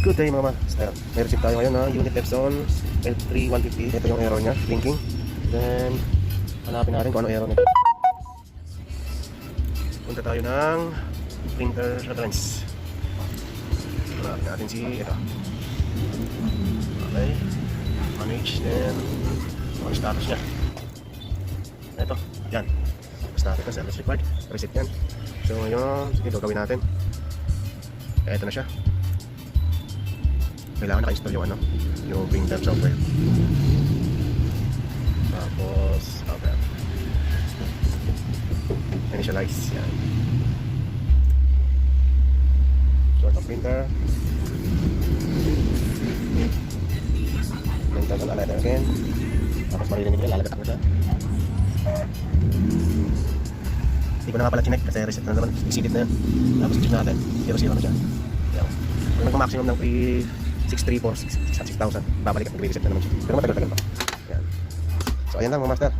Good day mga master. May receive tayo ngayon ng unit Epson L3150. Ito yung error niya, blinking. Then, hanapin natin kung ano error nito. Punta tayo ng printer reference. Hanapin natin si ito. Okay. Manage, then ang status niya. Ito, yan. Status na, service required. Reset yan. So ngayon, ito gawin natin. Ito na siya. Kailangan naka-install yung printer software. Tapos, okay. Initialize, yan. Sort of printer. Printer na letter again. Tapos marinig nila, lalagatak na siya. Hindi ko na nga pala chinek kasi reset na naman. Exceeded na yan. Tapos check natin. 0-0 na siya. Yan. Kung nagpa-maximum ng 6,346,000, babalik at mag-reset na naman siya. Pero matagal-tagal pa. Yan. So ayan lang mga master.